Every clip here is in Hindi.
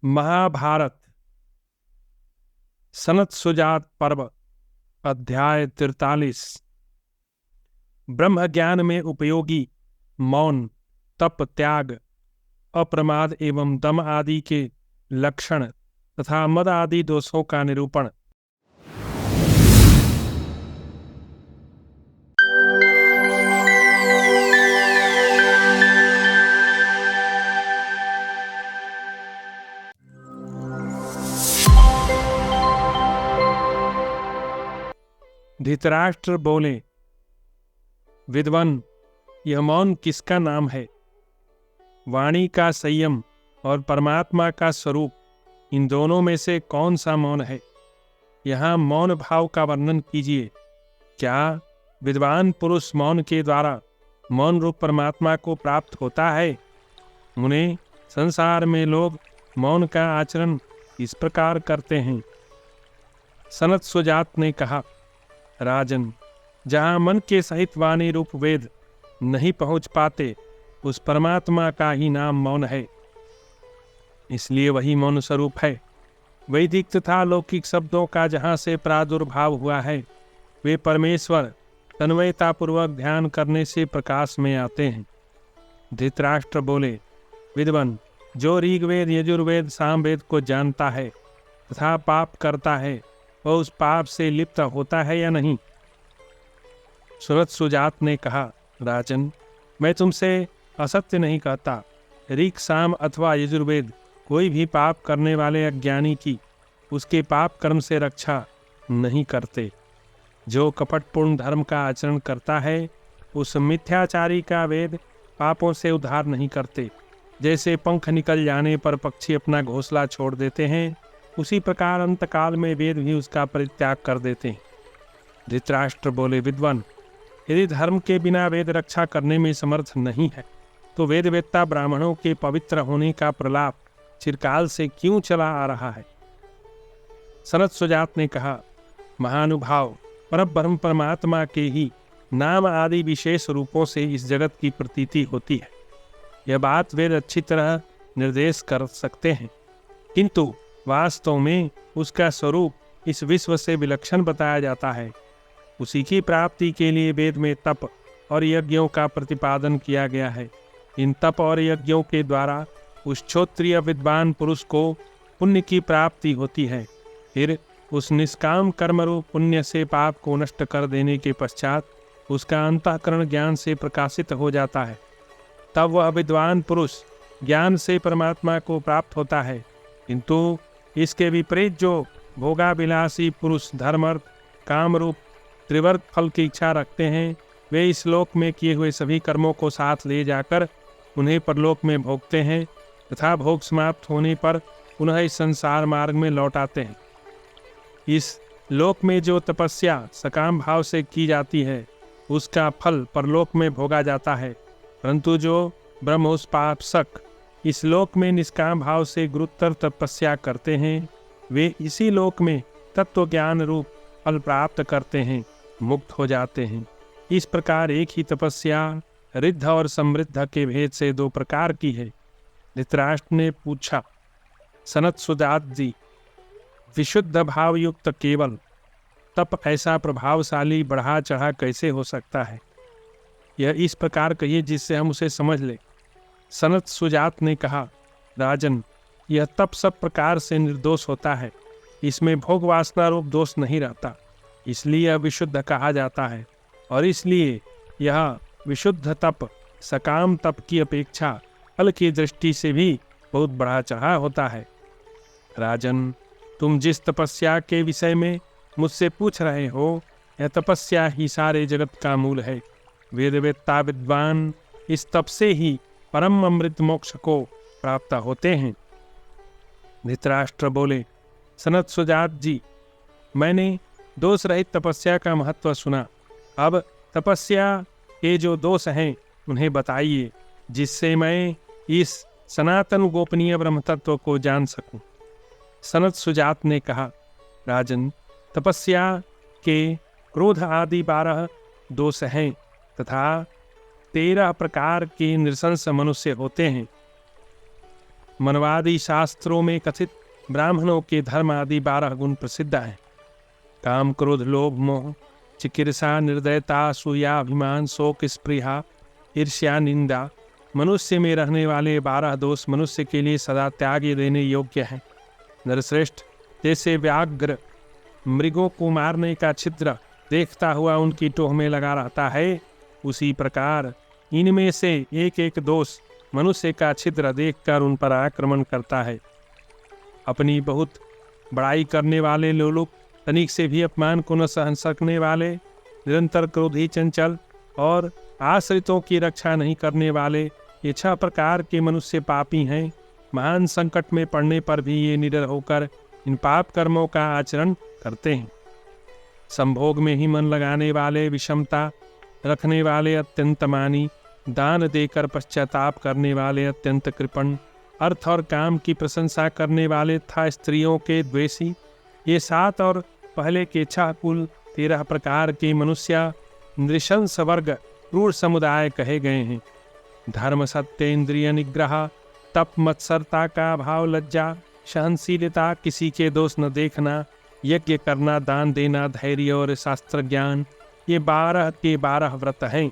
महाभारत सनत सुजात पर्व अध्याय 43। ब्रह्म ज्ञान में उपयोगी मौन, तप, त्याग, अप्रमाद एवं दम आदि के लक्षण तथा मद आदि दोषों का निरूपण। धृतराष्ट्र बोले, विद्वान, यह मौन किसका नाम है? वाणी का संयम और परमात्मा का स्वरूप, इन दोनों में से कौन सा मौन है? यहाँ मौन भाव का वर्णन कीजिए। क्या विद्वान पुरुष मौन के द्वारा मौन रूप परमात्मा को प्राप्त होता है? मुने, संसार में लोग मौन का आचरण इस प्रकार करते हैं। सनत सुजात ने कहा, राजन, जहाँ मन के सहित वाणी रूप वेद नहीं पहुँच पाते, उस परमात्मा का ही नाम मौन है, इसलिए वही मौन स्वरूप है। वैदिक तथा लौकिक शब्दों का जहाँ से प्रादुर्भाव हुआ है, वे परमेश्वर तन्वयतापूर्वक ध्यान करने से प्रकाश में आते हैं। धृतराष्ट्र बोले, विद्वान, जो ऋग्वेद, यजुर्वेद, सामवेद को जानता है तथा पाप करता है, वह उस पाप से लिप्त होता है या नहीं? सुरत सुजात ने कहा, राजन, मैं तुमसे असत्य नहीं कहता। ऋग, साम अथवा यजुर्वेद कोई भी पाप करने वाले अज्ञानी की उसके पाप कर्म से रक्षा नहीं करते। जो कपटपूर्ण धर्म का आचरण करता है, उस मिथ्याचारी का वेद पापों से उद्धार नहीं करते। जैसे पंख निकल जाने पर पक्षी अपना घोंसला छोड़ देते हैं, उसी प्रकार अंतकाल में वेद भी उसका परित्याग कर देते हैं। धृतराष्ट्र बोले, विद्वान, यदि धर्म के बिना वेद रक्षा करने में समर्थ नहीं है, तो वेदवेत्ता ब्राह्मणों के पवित्र होने का प्रलाप चिरकाल से क्यों चला आ रहा है? सनत सुजात ने कहा, महानुभाव, परब्रह्म परमात्मा के ही नाम आदि विशेष रूपों से इस जगत की प्रतीति होती है। यह बात वेद अच्छी तरह निर्देश कर सकते हैं, किंतु वास्तव में उसका स्वरूप इस विश्व से विलक्षण बताया जाता है। उसी की प्राप्ति के लिए वेद में तप और यज्ञों का प्रतिपादन किया गया है। इन तप और यज्ञों के द्वारा उस क्षोत्रिय विद्वान पुरुष को पुण्य की प्राप्ति होती है। फिर उस निष्काम कर्म रूप पुण्य से पाप को नष्ट कर देने के पश्चात उसका अंतःकरण ज्ञान से प्रकाशित हो जाता है। तब वह विद्वान पुरुष ज्ञान से परमात्मा को प्राप्त होता है। किंतु इसके विपरीत जो भोगाभिलाषी पुरुष धर्म, अर्थ, काम रूप त्रिवर्ग फल की इच्छा रखते हैं, वे इस लोक में किए हुए सभी कर्मों को साथ ले जाकर उन्हें परलोक में भोगते हैं तथा भोग समाप्त होने पर पुनः इस संसार मार्ग में लौट आते हैं। इस लोक में जो तपस्या सकाम भाव से की जाती है, उसका फल परलोक में भोगा जाता है, परंतु जो ब्रह्मोपासक इस लोक में निष्काम भाव से गुरुतर तपस्या करते हैं, वे इसी लोक में तत्व ज्ञान रूप फल प्राप्त करते हैं, मुक्त हो जाते हैं। इस प्रकार एक ही तपस्या रिद्ध और समृद्ध के भेद से दो प्रकार की है। धृतराष्ट्र ने पूछा, सनत सुजात जी, विशुद्ध भाव युक्त केवल तप ऐसा प्रभावशाली बढ़ा चढ़ा कैसे हो सकता है? यह इस प्रकार कहिए जिससे हम उसे समझ लें। सनत सुजात ने कहा, राजन, यह तप सब प्रकार से निर्दोष होता है। इसमें भोग वासना रूप दोष नहीं रहता, इसलिए यह विशुद्ध कहा जाता है। और इसलिए यह विशुद्ध तप सकाम तप की अपेक्षा फल की दृष्टि से भी बहुत बढ़ा चढ़ा होता है। राजन, तुम जिस तपस्या के विषय में मुझसे पूछ रहे हो, यह तपस्या ही सारे जगत का मूल है। वेदवेत्ता विद्वान इस तप से ही परम अमृत मोक्ष को प्राप्त होते हैं। धृतराष्ट्र बोले, सनत सुजात जी, मैंने दोष रहित तपस्या का महत्व सुना। अब तपस्या के जो दोष हैं उन्हें बताइए, जिससे मैं इस सनातन गोपनीय ब्रह्म तत्व को जान सकूं। सनत सुजात ने कहा, राजन, तपस्या के क्रोध आदि 12 दोष हैं तथा 13 प्रकार के नृशंस मनुष्य होते हैं। मनवादी शास्त्रों में कथित ब्राह्मणों के धर्म आदि 12 गुण प्रसिद्ध हैं। काम, क्रोध, लोभ, मोह, चिकित्सा, निर्दयता, असूया, अभिमान, शोक, स्पृहा, ईर्ष्या, निंदा, मनुष्य में रहने वाले 12 दोष मनुष्य के लिए सदा त्याग देने योग्य हैं। नरश्रेष्ठ, जैसे व्याघ्र मृगों को मारने का छिद्र देखता हुआ उनकी टोह में लगा रहता है, उसी प्रकार इनमें से एक एक दोष मनुष्य का छिद्र देखकर उन पर आक्रमण करता है। अपनी बहुत बड़ाई करने वाले लोलुप, तनिक से भी अपमान को न सहन सकने वाले, निरंतर क्रोधी, चंचल और आश्रितों की रक्षा नहीं करने वाले, ये 6 प्रकार के मनुष्य पापी हैं। महान संकट में पड़ने पर भी ये निडर होकर इन पाप कर्मों का आचरण करते हैं। संभोग में ही मन लगाने वाले, विषमता रखने वाले अत्यंत मानी, दान देकर पश्चाताप करने वाले अत्यंत कृपण, अर्थ और काम की प्रशंसा करने वाले तथा स्त्रियों के द्वेषी, ये 7 और पहले के 6 कुल 13 प्रकार के मनुष्य नृशंस वर्ग क्रूर समुदाय कहे गए हैं। धर्म, सत्य, इंद्रिय निग्रह, तप, मत्सरता का भाव, लज्जा, सहनशीलता, किसी के दोष न देखना, यज्ञ करना, दान देना, धैर्य और शास्त्र ज्ञान, ये 12 के 12 व्रत हैं।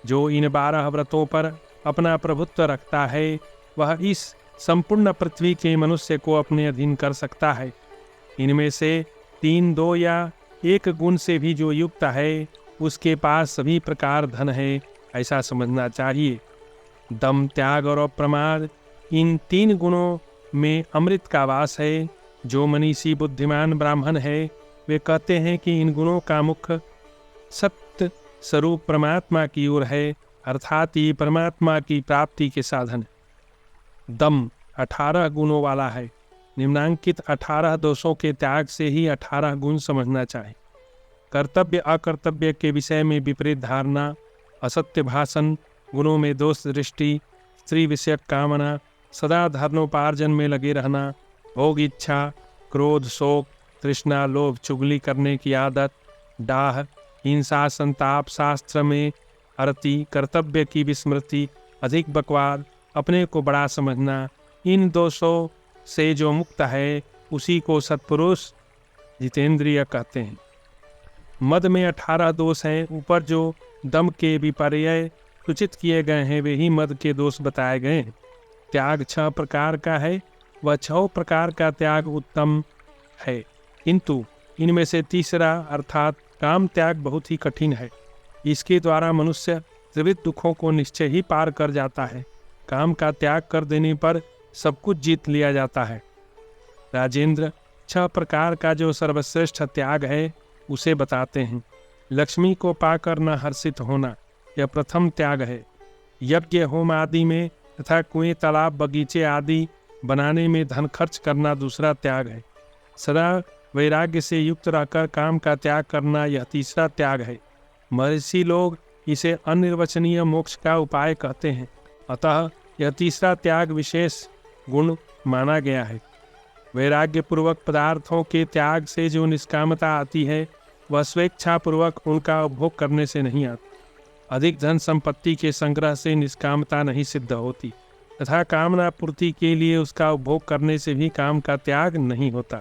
जो इन 12 व्रतों पर अपना प्रभुत्व रखता है, वह इस संपूर्ण पृथ्वी के मनुष्य को अपने अधीन कर सकता है। इनमें से 3, 2 या 1 गुण से भी जो युक्त है, उसके पास सभी प्रकार धन है, ऐसा समझना चाहिए। दम, त्याग और अप्रमाद, इन 3 गुणों में अमृत का वास है। जो मनीषी बुद्धिमान ब्राह्मण है, वे कहते हैं कि इन गुणों का मुख्य सत्य स्वरूप परमात्मा की ओर है, अर्थात ये परमात्मा की प्राप्ति के साधन। दम 18 गुणों वाला है। निम्नांकित 18 दोषों के त्याग से ही 18 गुण समझना चाहिए। कर्तव्य, अकर्तव्य के विषय में विपरीत धारणा, असत्य भाषण, गुणों में दोष दृष्टि, स्त्री विषयक कामना, सदा धर्मोपार्जन में लगे रहना, भोग इच्छा, क्रोध, शोक, तृष्णा, लोभ, चुगली करने की आदत, डाह, हिंसा, संताप, शास्त्र में अरति, कर्तव्य की विस्मृति, अधिक बकवाद, अपने को बड़ा समझना, इन दोषों से जो मुक्त है उसी को सत्पुरुष जितेंद्रिय कहते हैं। मद में 18 दोष हैं। ऊपर जो दम के विपर्यय सूचित किए गए हैं, वे ही मद के दोष बताए गए हैं। त्याग 6 प्रकार का है। वह 6 प्रकार का त्याग उत्तम है, किंतु इनमें से तीसरा अर्थात काम त्याग बहुत ही कठिन है। इसके द्वारा मनुष्य त्रिविध दुखों को निश्चय ही पार कर जाता है। काम का त्याग कर देने पर सब कुछ जीत लिया जाता है। राजेंद्र, 6 प्रकार का जो सर्वश्रेष्ठ त्याग है उसे बताते हैं। लक्ष्मी को पाकर न हर्षित होना, यह प्रथम त्याग है। यज्ञ, होम आदि में तथा कुएं, तालाब, बगीचे आदि बनाने में धन खर्च करना दूसरा त्याग है। सदा वैराग्य से युक्त रहकर काम का त्याग करना, यह तीसरा त्याग है। महर्षि लोग इसे अनिर्वचनीय मोक्ष का उपाय कहते हैं, अतः यह तीसरा त्याग विशेष गुण माना गया है। वैराग्य पूर्वक पदार्थों के त्याग से जो निष्कामता आती है, वह स्वेच्छा पूर्वक उनका उपभोग करने से नहीं आती। अधिक धन संपत्ति के संग्रह से निष्कामता नहीं सिद्ध होती, तथा कामना पूर्ति के लिए उसका उपभोग करने से भी काम का त्याग नहीं होता।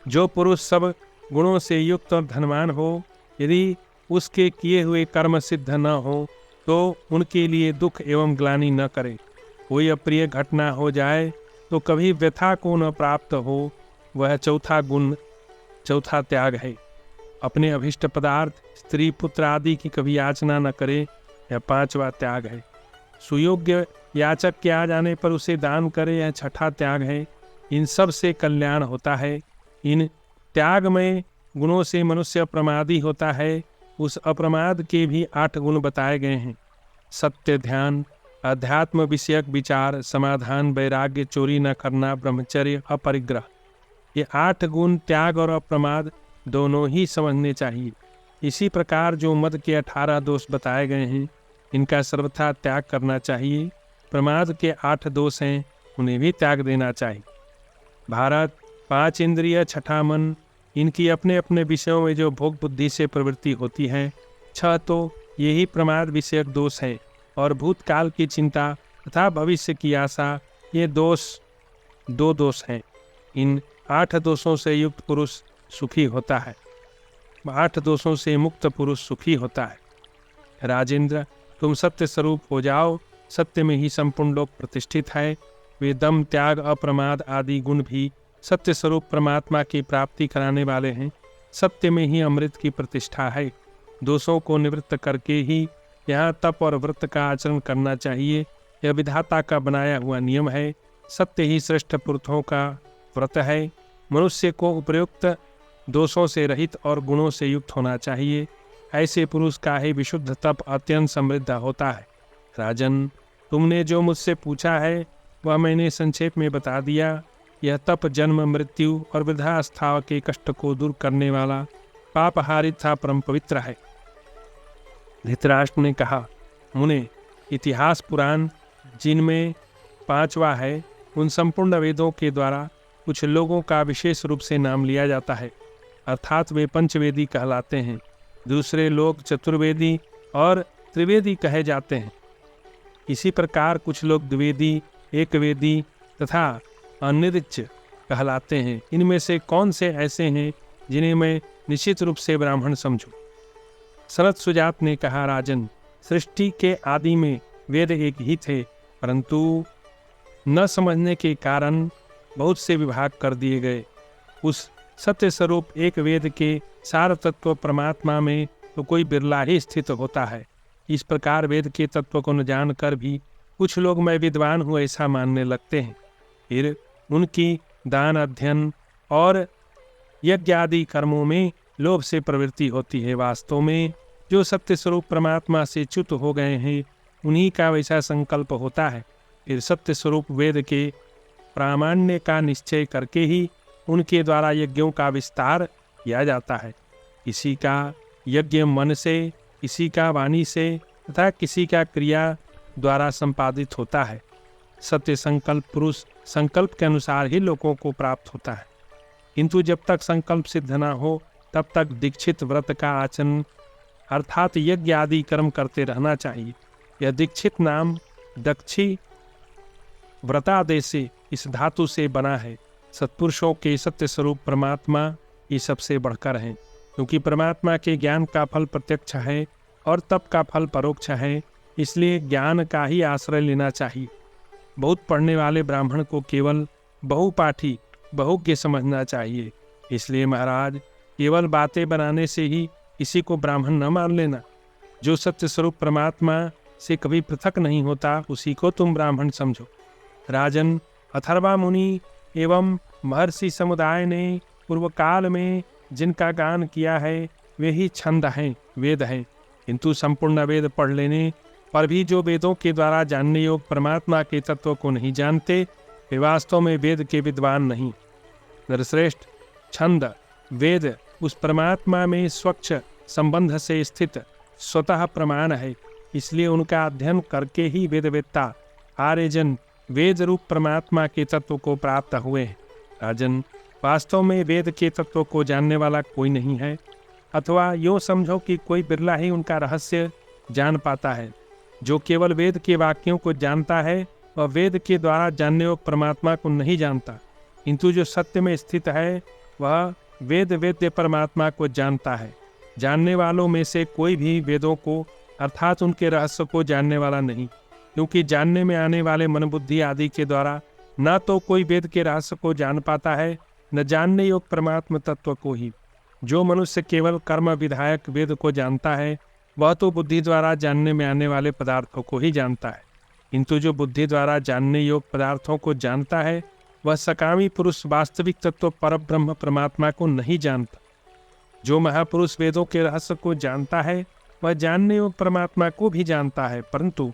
जो पुरुष सब गुणों से युक्त और धनवान हो, यदि उसके किए हुए कर्म सिद्ध न हो तो उनके लिए दुख एवं ग्लानि न करे। कोई अप्रिय घटना हो जाए तो कभी व्यथा को न प्राप्त हो, वह चौथा त्याग है। अपने अभिष्ट पदार्थ, स्त्री, पुत्र आदि की कभी याचना न करे, यह 5वां त्याग है। सुयोग्य याचक के आ जाने पर उसे दान करे, यह 6ठा त्याग है। इन सब से कल्याण होता है। इन त्याग में गुणों से मनुष्य प्रमादी होता है। उस अप्रमाद के भी 8 गुण बताए गए हैं। सत्य, ध्यान, अध्यात्म विषयक विचार, समाधान, वैराग्य, चोरी न करना, ब्रह्मचर्य, अपरिग्रह, ये 8 गुण त्याग और अप्रमाद दोनों ही समझने चाहिए। इसी प्रकार जो मद के 18 दोष बताए गए हैं, इनका सर्वथा त्याग करना चाहिए। प्रमाद के 8 दोष हैं, उन्हें भी त्याग देना चाहिए। भारत, 5 इंद्रिय, 6ठा मन, इनकी अपने अपने विषयों में जो भोग बुद्धि से प्रवृत्ति होती है। 6 तो यही प्रमाद विषयक दोष है, और भूतकाल की चिंता, तथा भविष्य की आशा, ये दो दोष हैं। इन 8 दोषों से युक्त पुरुष सुखी होता है, 8 दोषों से मुक्त पुरुष सुखी होता है। राजेंद्र, तुम सत्य स्वरूप हो जाओ, सत्य में ही संपूर्ण लोक प्रतिष्ठित है। वे दम, त्याग, अप्रमाद आदि गुण भी सत्य स्वरूप परमात्मा की प्राप्ति कराने वाले हैं। सत्य में ही अमृत की प्रतिष्ठा है। दोषों को निवृत्त करके ही यहाँ तप और व्रत का आचरण करना चाहिए। यह विधाता का बनाया हुआ नियम है। सत्य ही श्रेष्ठ पुरुषों का व्रत है। मनुष्य को उपयुक्त दोषों से रहित और गुणों से युक्त होना चाहिए। ऐसे पुरुष का ही विशुद्ध तप अत्यंत समृद्ध होता है। राजन, तुमने जो मुझसे पूछा है वह मैंने संक्षेप में बता दिया। यह तप जन्म, मृत्यु और वृद्धावस्था के कष्ट को दूर करने वाला पापहारी तथा परम पवित्र है। धृतराष्ट्र ने कहा, मुने, इतिहास पुराण जिनमें 5वां है, उन संपूर्ण वेदों के द्वारा कुछ लोगों का विशेष रूप से नाम लिया जाता है, अर्थात वे पंचवेदी कहलाते हैं। दूसरे लोग चतुर्वेदी और त्रिवेदी कहे जाते हैं। इसी प्रकार कुछ लोग द्विवेदी, एकवेदी तथा अनिर्च कहलाते हैं। इनमें से कौन से ऐसे हैं जिन्हें मैं निश्चित रूप से ब्राह्मण समझूं? सनत सुजात ने कहा, राजन, सृष्टि के आदि में वेद एक ही थे, परंतु न समझने के कारण बहुत से विभाग कर दिए गए। उस सत्य स्वरूप एक वेद के सार तत्व परमात्मा में तो कोई बिरला ही स्थित होता है। इस प्रकार वेद के तत्व को न जानकर भी कुछ लोग मैं विद्वान हूँ ऐसा मानने लगते हैं। फिर उनकी दान, अध्ययन और यज्ञ आदि कर्मों में लोभ से प्रवृत्ति होती है। वास्तव में जो सत्य स्वरूप परमात्मा से च्युत हो गए हैं उन्हीं का वैसा संकल्प होता है। फिर सत्य स्वरूप वेद के प्रामाण्य का निश्चय करके ही उनके द्वारा यज्ञों का विस्तार किया जाता है। किसी का यज्ञ मन से, किसी का वाणी से तथा किसी का क्रिया द्वारा संपादित होता है। सत्य संकल्प पुरुष संकल्प के अनुसार ही लोगों को प्राप्त होता है, किंतु जब तक संकल्प सिद्ध न हो तब तक दीक्षित व्रत का आचरण अर्थात यज्ञ आदि कर्म करते रहना चाहिए। यह दीक्षित नाम दक्षी व्रतादेश से इस धातु से बना है। सत्पुरुषों के सत्य स्वरूप परमात्मा ये सबसे बढ़कर हैं, क्योंकि परमात्मा के ज्ञान का फल प्रत्यक्ष है और तप का फल परोक्ष है, इसलिए ज्ञान का ही आश्रय लेना चाहिए। बहुत पढ़ने वाले ब्राह्मण को केवल बहुपाठी बहुज्ञ समझना चाहिए। इसलिए महाराज, केवल बातें बनाने से ही किसी को ब्राह्मण न मान लेना। जो सत्य स्वरूप परमात्मा से कभी पृथक नहीं होता उसी को तुम ब्राह्मण समझो। राजन, अथर्वा मुनि एवं महर्षि समुदाय ने पूर्व काल में जिनका गान किया है वे ही छंद हैं, वेद हैं। किंतु संपूर्ण वेद पढ़ लेने पर भी जो वेदों के द्वारा जानने योग्य परमात्मा के तत्व को नहीं जानते वे वास्तव में वेद के विद्वान नहीं। नरश्रेष्ठ, छंद वेद उस परमात्मा में स्वच्छ संबंध से स्थित स्वतः प्रमाण है, इसलिए उनका अध्ययन करके ही वेदवेत्ता आर्यजन वेद रूप परमात्मा के तत्व को प्राप्त हुए हैं। राजन, वास्तव में वेद के तत्व को जानने वाला कोई नहीं है, अथवा यूँ समझो कि कोई बिरला ही उनका रहस्य जान पाता है। जो केवल वेद के वाक्यों को जानता है वह वेद के द्वारा जानने योग्य परमात्मा को नहीं जानता, किंतु जो सत्य में स्थित है वह वेद वेद्य परमात्मा को जानता है। जानने वालों में से कोई भी वेदों को अर्थात उनके रहस्य को जानने वाला नहीं, क्योंकि जानने में आने वाले मन बुद्धि आदि के द्वारा न तो कोई वेद के रहस्य को जान पाता है, न जानने योग्य परमात्म तत्व को ही। जो मनुष्य केवल कर्म विधायक वेद को जानता है वह तो बुद्धि द्वारा जानने में आने वाले पदार्थों को ही जानता है, किंतु जो बुद्धि द्वारा जानने योग्य पदार्थों को जानता है वह सकामी पुरुष वास्तविक तत्व परब्रह्म परमात्मा को नहीं जानता। जो महापुरुष वेदों के रहस्य को जानता है वह जानने योग्य परमात्मा को भी जानता है, परंतु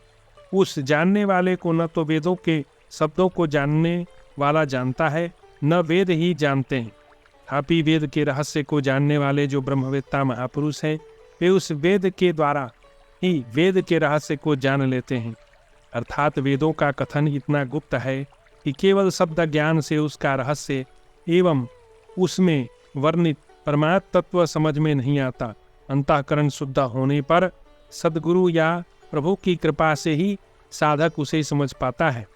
उस जानने वाले को न तो वेदों के शब्दों को जानने वाला जानता है न वेद ही जानते हैं। तथापि वेद के रहस्य को जानने वाले जो ब्रह्मवेत्ता महापुरुष हैं वे उस वेद के द्वारा ही वेद के रहस्य को जान लेते हैं। अर्थात वेदों का कथन इतना गुप्त है कि केवल शब्द ज्ञान से उसका रहस्य एवं उसमें वर्णित परमात्म तत्व समझ में नहीं आता। अंतःकरण शुद्ध होने पर सद्गुरु या प्रभु की कृपा से ही साधक उसे समझ पाता है।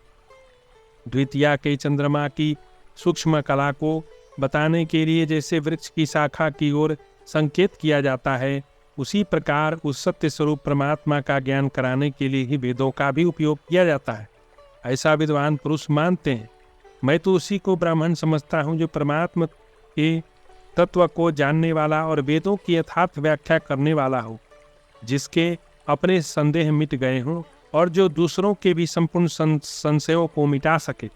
द्वितीया के चंद्रमा की सूक्ष्म कला को बताने के लिए जैसे वृक्ष की शाखा की ओर संकेत किया जाता है, उसी प्रकार उस सत्य स्वरूप परमात्मा का ज्ञान कराने के लिए ही वेदों का भी उपयोग किया जाता है, ऐसा विद्वान पुरुष मानते हैं। मैं तो उसी को ब्राह्मण समझता हूँ जो परमात्मा के तत्व को जानने वाला और वेदों की यथार्थ व्याख्या करने वाला हो, जिसके अपने संदेह मिट गए हों और जो दूसरों के भी संपूर्ण संशयों को मिटा सके।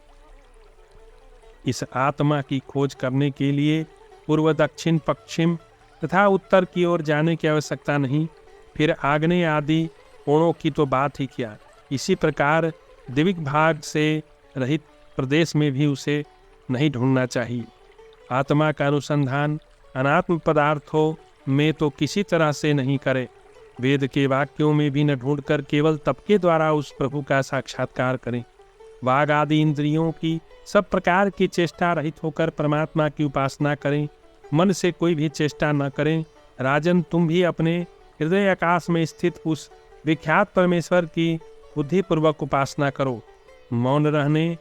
इस आत्मा की खोज करने के लिए पूर्व, दक्षिण, पश्चिम तथा उत्तर की ओर जाने की आवश्यकता नहीं, फिर आग्नेय आदि कोणों की तो बात ही क्या। इसी प्रकार दिव्य भाग से रहित प्रदेश में भी उसे नहीं ढूंढना चाहिए। आत्मा का अनुसंधान अनात्म पदार्थों में तो किसी तरह से नहीं करे, वेद के वाक्यों में भी न ढूंढकर केवल तप के द्वारा उस प्रभु का साक्षात्कार करें। वाग आदि इंद्रियों की सब प्रकार की चेष्टा रहित होकर परमात्मा की उपासना करें, मन से कोई भी चेष्टा न करें। राजन, तुम भी अपने हृदय आकाश में स्थित उस विख्यात परमेश्वर की बुद्धिपूर्वक उपासना करो। मौन रहने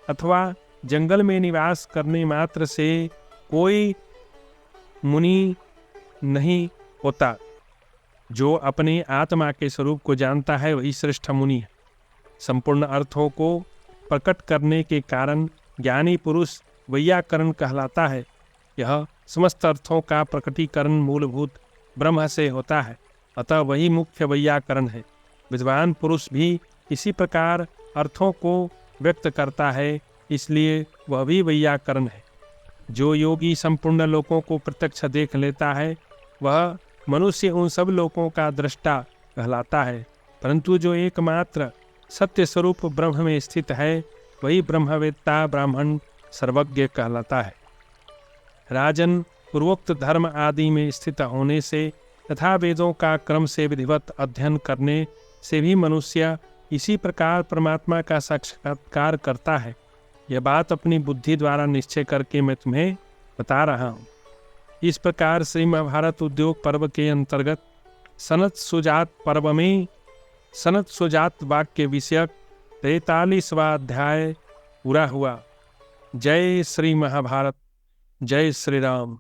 अथवा जंगल में निवास करने मात्र से कोई मुनि नहीं होता। जो अपने आत्मा के स्वरूप को जानता है वही श्रेष्ठ मुनि है। संपूर्ण अर्थों को प्रकट करने के कारण ज्ञानी पुरुष वैयाकरण कहलाता है। यह समस्त अर्थों का प्रकटीकरण मूलभूत ब्रह्म से होता है, अतः वही मुख्य वैयाकरण है। विद्वान पुरुष भी इसी प्रकार अर्थों को व्यक्त करता है, इसलिए वह भी वैयाकरण है। जो योगी संपूर्ण लोकों को प्रत्यक्ष देख लेता है, वह मनुष्य उन सब लोकों का दृष्टा कहलाता है। परंतु जो एकमात्र सत्य स्वरूप ब्रह्म में स्थित है, वही ब्रह्मवेत्ता ब्राह्मण सर्वज्ञ कहलाता है। राजन, पूर्वोक्त धर्म आदि में स्थित होने से तथा वेदों का क्रम से विधिवत अध्ययन करने से भी मनुष्य इसी प्रकार परमात्मा का साक्षात्कार करता है। यह बात अपनी बुद्धि द्वारा निश्चय करके मैं तुम्हें बता रहा हूँ। इस प्रकार श्री महाभारत उद्योग पर्व के अंतर्गत सनत सुजात पर्व में सनत सुजात वाक्य विषयक 43वां अध्याय पूरा हुआ। जय श्री महाभारत, जय श्री राम।